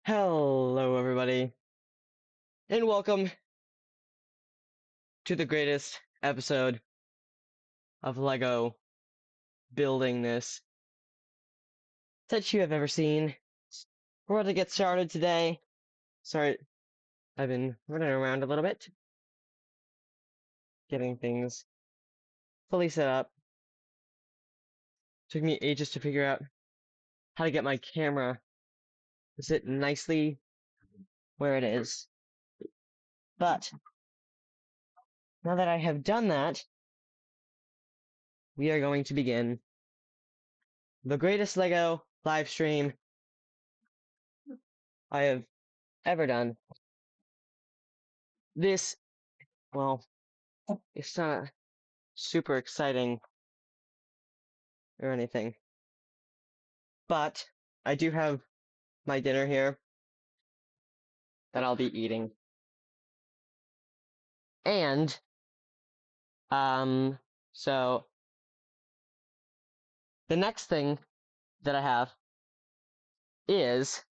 Hello, everybody, and welcome to the greatest episode of Lego building this that you have ever seen. We're about to get started today. Sorry, I've been running around a little bit, getting things fully set up. Took me ages to figure out how to get my camera to sit nicely where it is. But now that I have done that, we are going to begin the greatest Lego live stream I have ever done. This, well, it's not super exciting or anything, but I do have my dinner here that I'll be eating. And, so the next thing that I have is,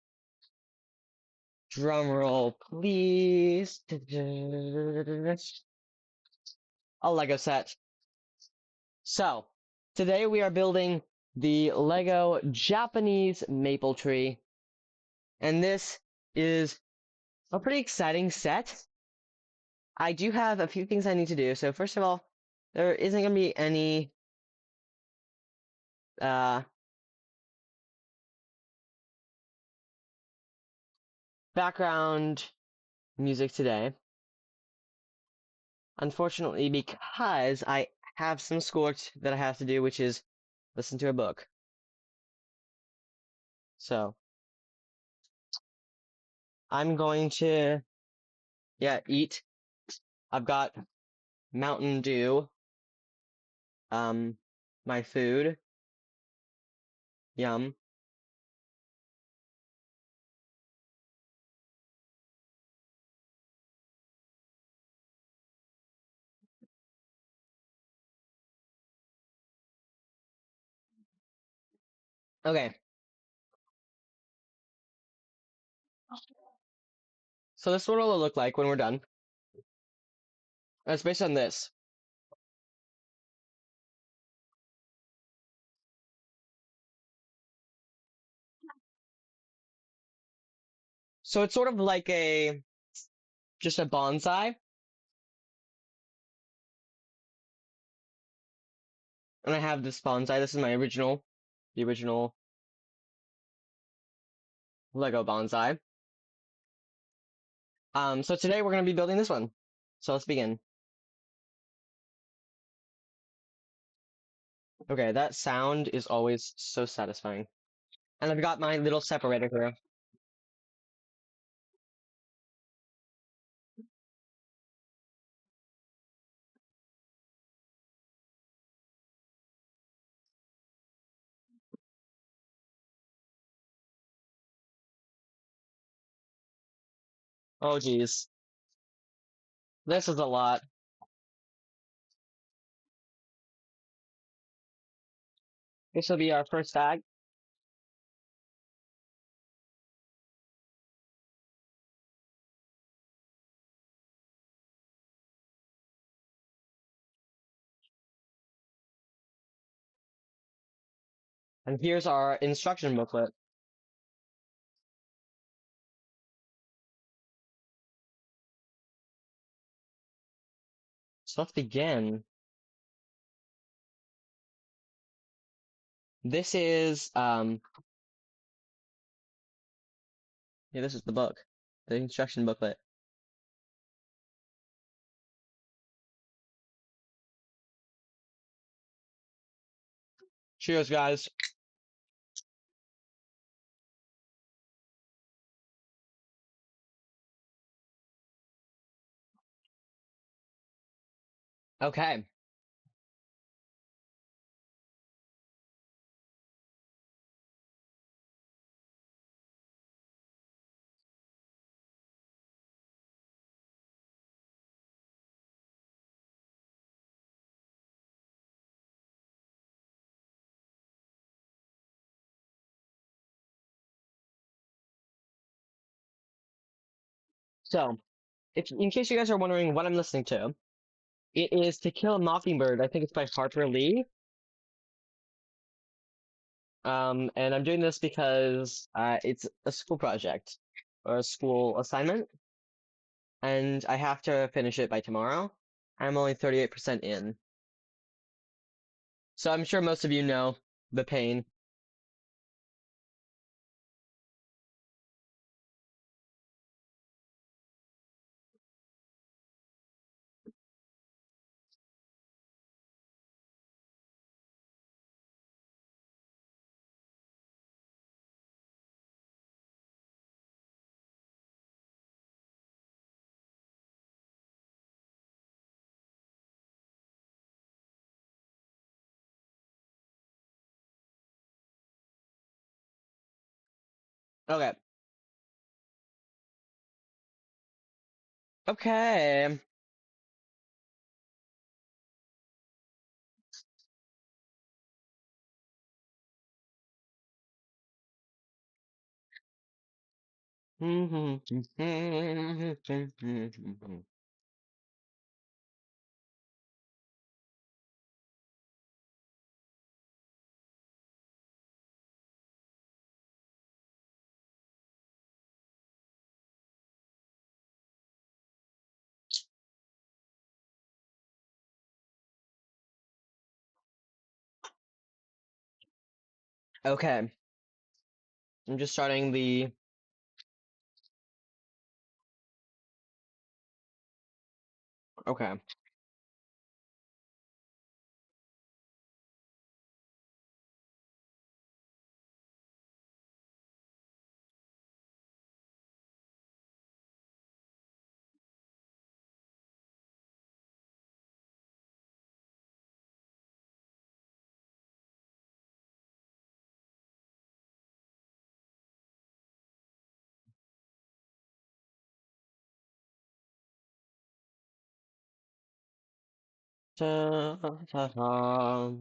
drum roll please, a Lego set. So, today we are building the Lego Japanese maple tree, and this is a pretty exciting set. I do have a few things I need to do. So first of all, there isn't going to be any background music today. Unfortunately, because I have some schoolwork that I have to do, which is listen to a book. So I'm going to, eat. I've got Mountain Dew, my food. Yum. Okay. So this is what it'll look like when we're done. It's based on this. So it's sort of like just a bonsai. And I have this bonsai. This is my the original Lego bonsai. So today we're going to be building this one. So let's begin. Okay, that sound is always so satisfying. And I've got my little separator here. Oh geez. This is a lot. This will be our first bag. And here's our instruction booklet. So let's begin. This is this is the book. The instruction booklet. Cheers, guys. Okay. So, if in case you guys are wondering what I'm listening to, it is To Kill a Mockingbird. I think it's by Harper Lee. And I'm doing this because it's a school project or a school assignment, and I have to finish it by tomorrow. I'm only 38% in. So I'm sure most of you know the pain. Okay. Okay. Okay. I'm just starting the. Okay. Ta-ta-ta.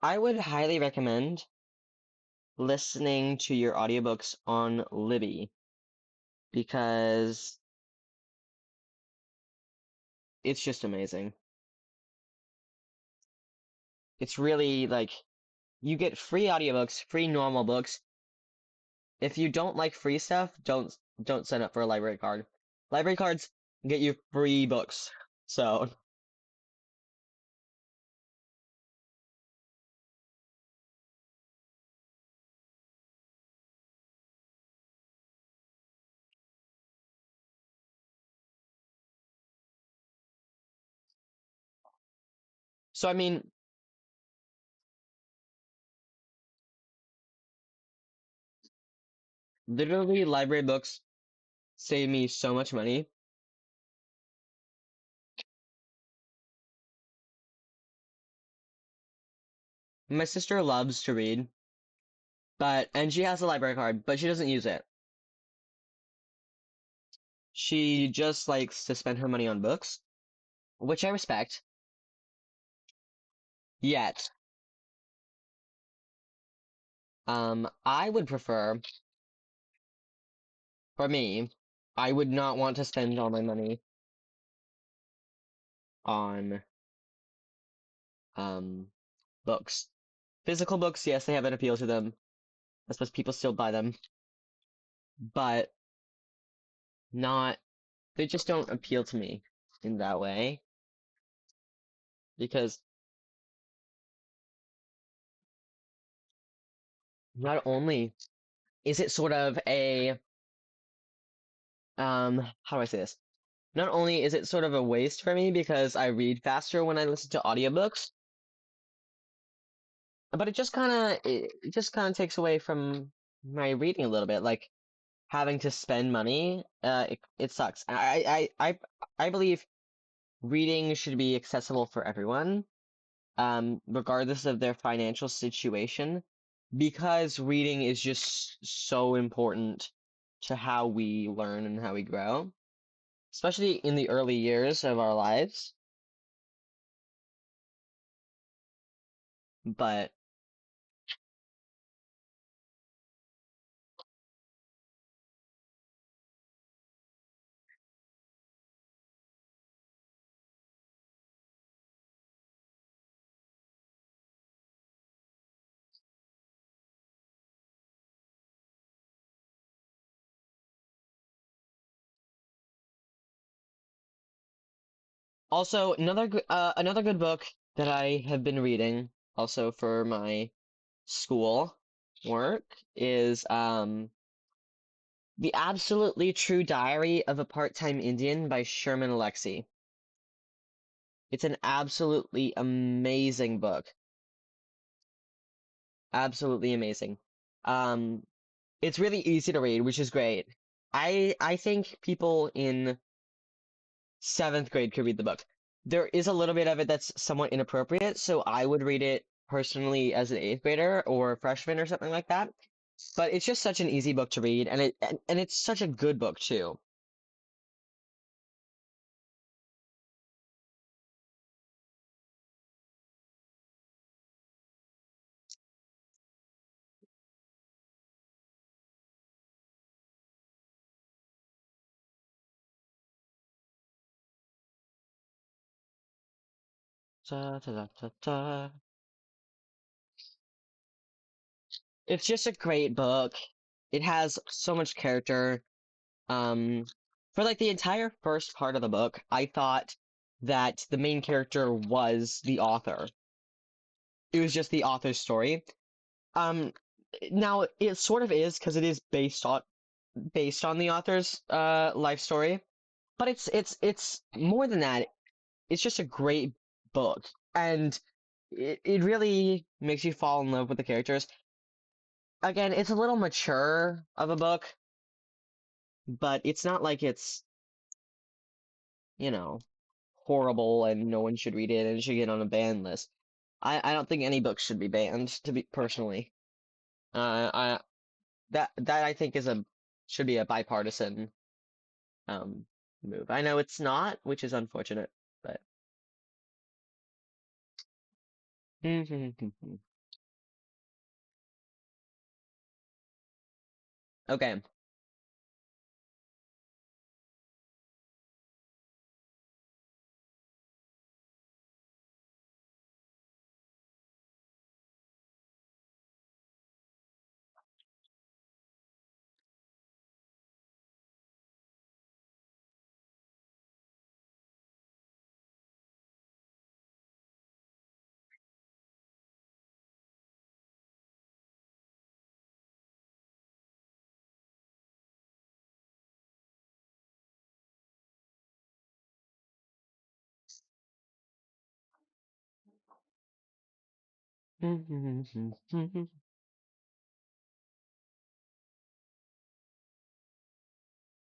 I would highly recommend listening to your audiobooks on Libby because it's just amazing. It's really like you get free audiobooks, free normal books. If you don't like free stuff, don't sign up for a library card. Library cards get you free books. So, so I mean, literally library books save me so much money. My sister loves to read, and she has a library card, but she doesn't use it. She just likes to spend her money on books, which I respect. Yet, I would prefer, for me, I would not want to spend all my money on um books. Physical books, yes, they have an appeal to them. I suppose people still buy them, but not, they just don't appeal to me in that way because not only is it sort of a how do I say this? Not only is it sort of a waste for me because I read faster when I listen to audiobooks, but it just kind of takes away from my reading a little bit, like having to spend money. It sucks. I believe reading should be accessible for everyone, regardless of their financial situation, because reading is just so important to how we learn and how we grow. especially in the early years of our lives. But also another good book that I have been reading also for my school work is The Absolutely True Diary of a Part-Time Indian by Sherman Alexie. It's an absolutely amazing book. Absolutely amazing. Um, it's really easy to read, which is great. I think people in seventh grade could read the book. There is a little bit of it that's somewhat inappropriate, so I would read it personally as an eighth grader or a freshman or something like that. But it's just such an easy book to read, and it's such a good book too. Ta, ta, ta, ta, ta. It's just a great book. It has so much character. Um, for like the entire first part of the book, I thought that the main character was the author. It was just the author's story. Um, now it sort of is because it is based on the author's life story, but it's more than that. It's just a great book, and it really makes you fall in love with the characters. Again, it's a little mature of a book, but it's not like it's, you know, horrible and no one should read it and it should get on a ban list. I don't think any book should be banned, to be personally. I that I think is a should be a bipartisan um move. I know it's not, which is unfortunate, but okay.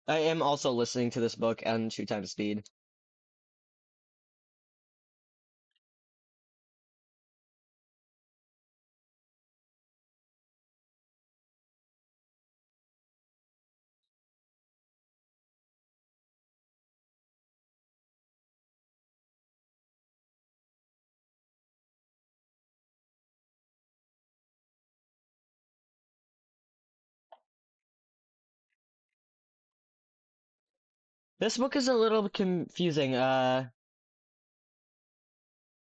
I am also listening to this book on two times speed. This book is a little confusing. To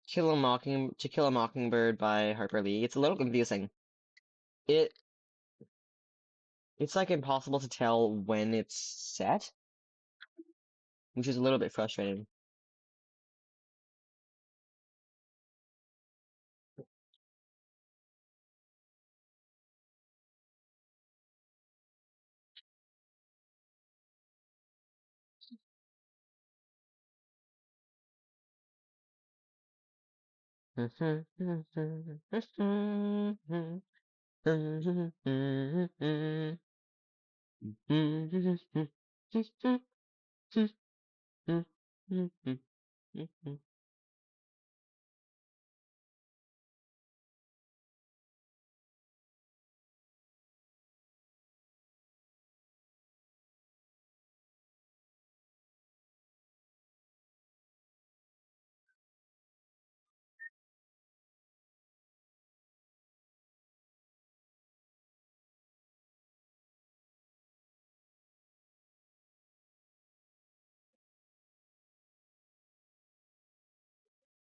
Kill a Mockingbird by Harper Lee. It's a little confusing. It it's like impossible to tell when it's set, which is a little bit frustrating.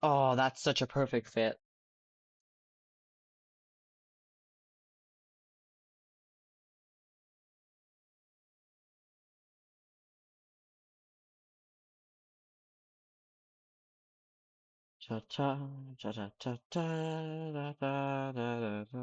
Oh, that's such a perfect fit. Cha cha cha cha cha cha da, da, da, da, da.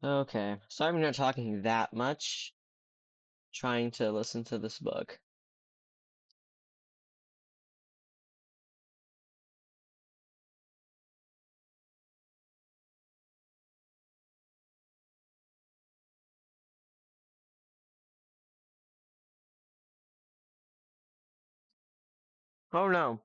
Okay, sorry I'm not talking that much. Trying to listen to this book. Oh no.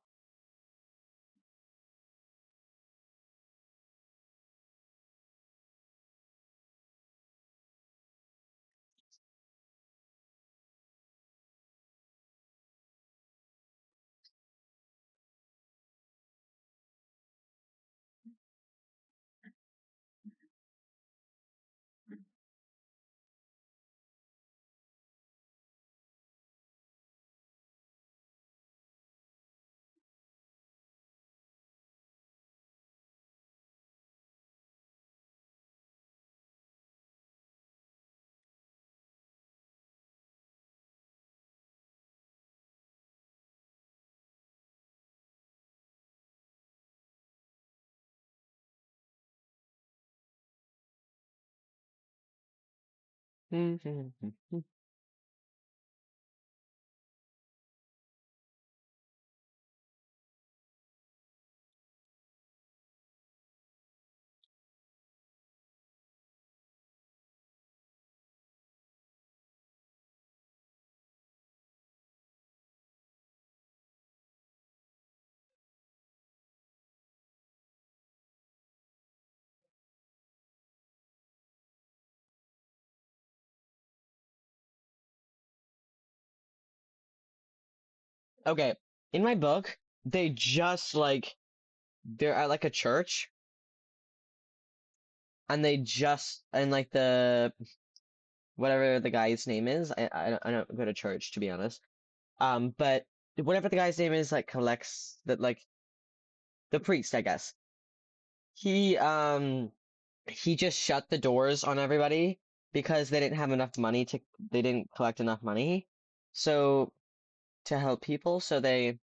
Okay, in my book, they just like they're at like a church and they just and like the whatever the guy's name is, I don't go to church to be honest. But whatever the guy's name is, like collects that like the priest, I guess. He just shut the doors on everybody because they didn't have enough money to they didn't collect enough money. So to help people, so they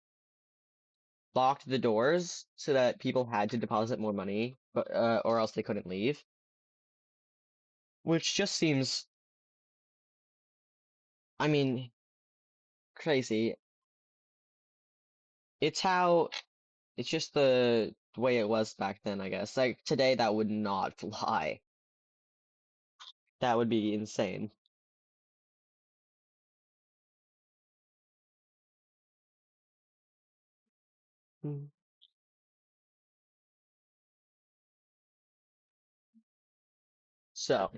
locked the doors so that people had to deposit more money, but or else they couldn't leave, which just seems, I mean, crazy. It's how it's just the way it was back then, I guess. Like today, that would not fly. That would be insane. Mm. So,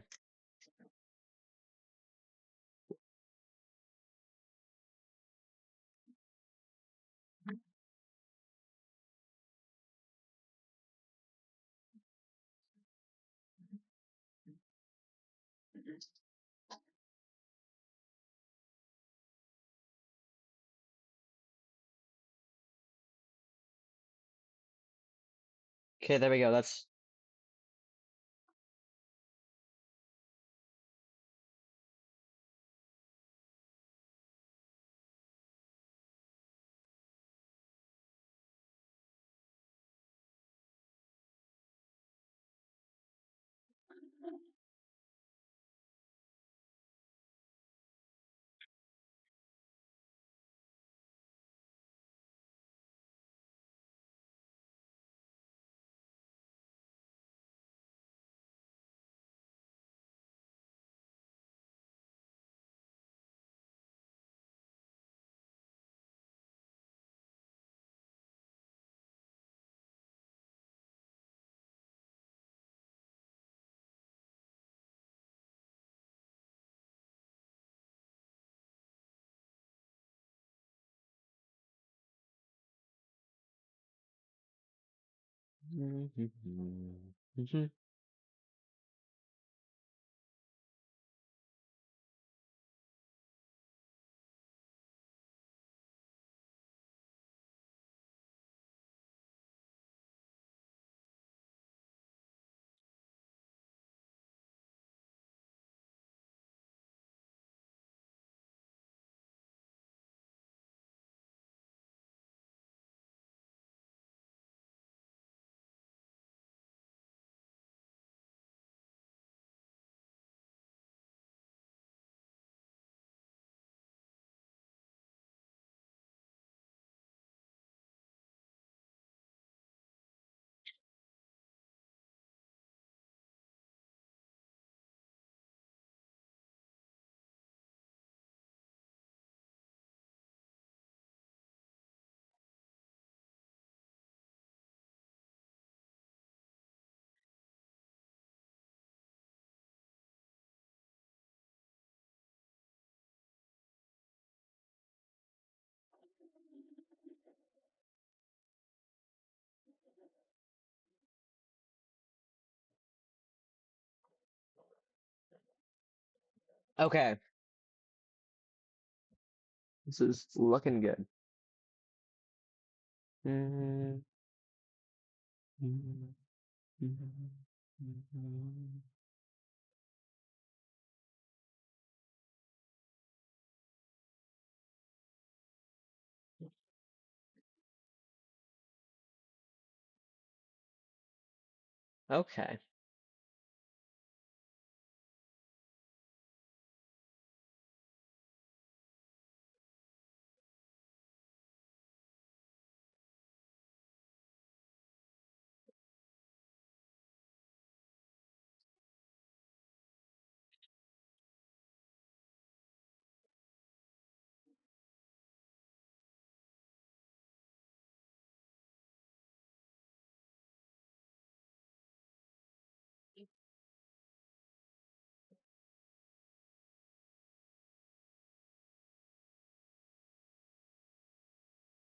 Okay, there we go. That's okay. This is looking good. Okay.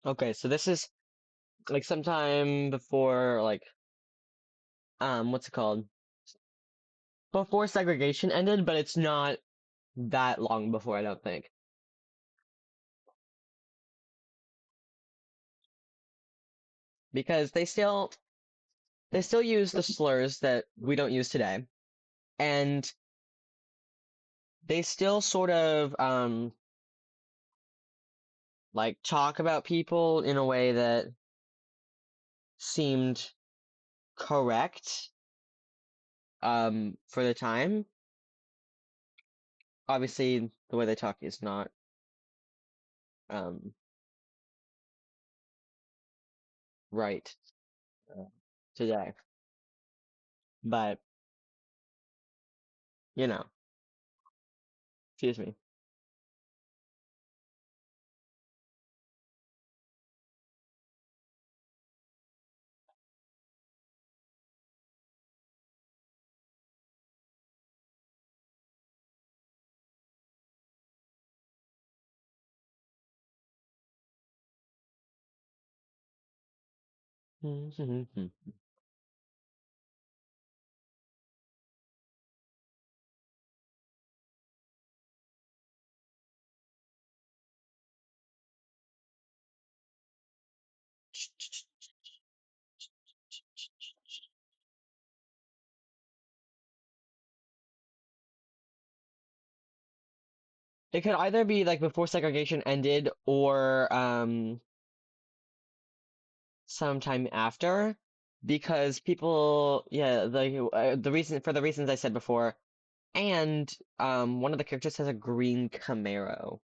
Okay, so this is like sometime before like what's it called? Before segregation ended, but it's not that long before, I don't think. Because they still use the slurs that we don't use today. And they still sort of like talk about people in a way that seemed correct for the time. Obviously the way they talk is not um right uh, today. But, you know, excuse me. It could either be like before segregation ended or sometime after, because people, yeah, the reason for the reasons I said before, and one of the characters has a green Camaro.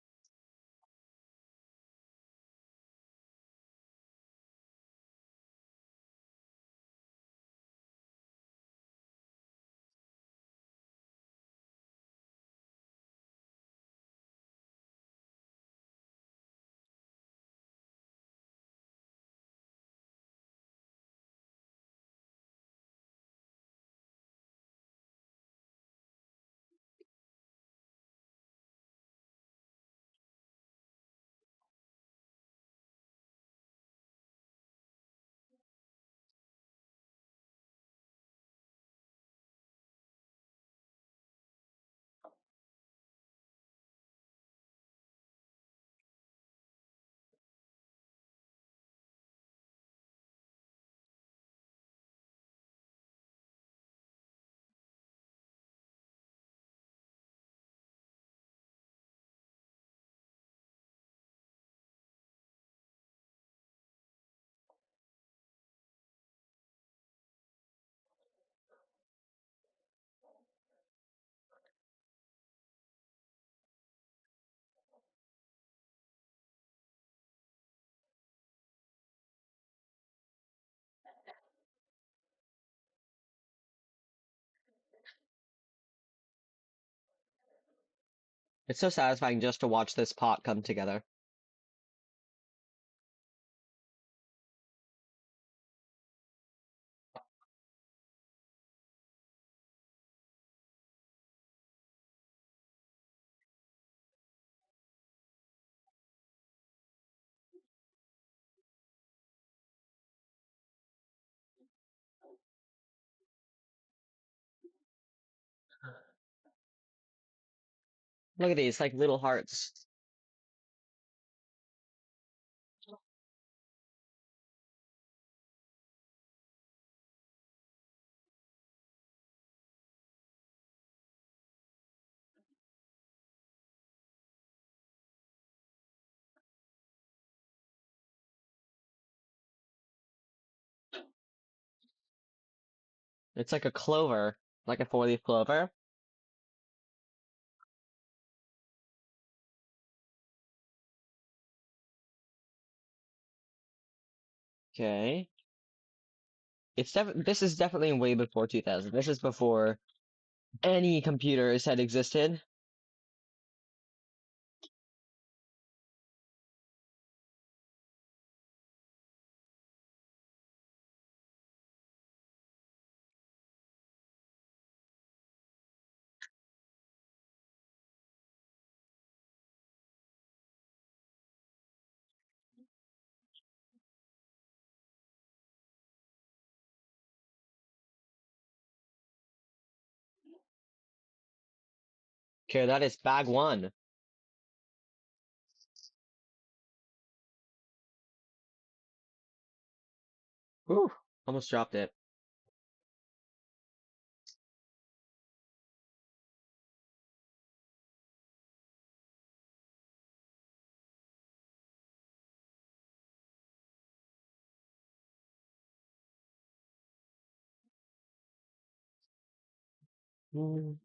It's so satisfying just to watch this pot come together. Look at these, like little hearts. It's like a clover, like a four-leaf clover. Okay. This is definitely way before 2000. This is before any computers had existed. Okay, that is bag one. Whew, almost dropped it. Hmm.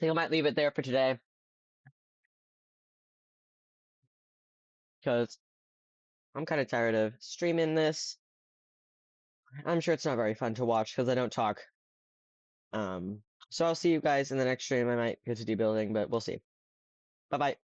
I think I might leave it there for today because I'm kind of tired of streaming this. I'm sure it's not very fun to watch because I don't talk. Um, so I'll see you guys in the next stream. I might go to debuilding, but we'll see. Bye bye.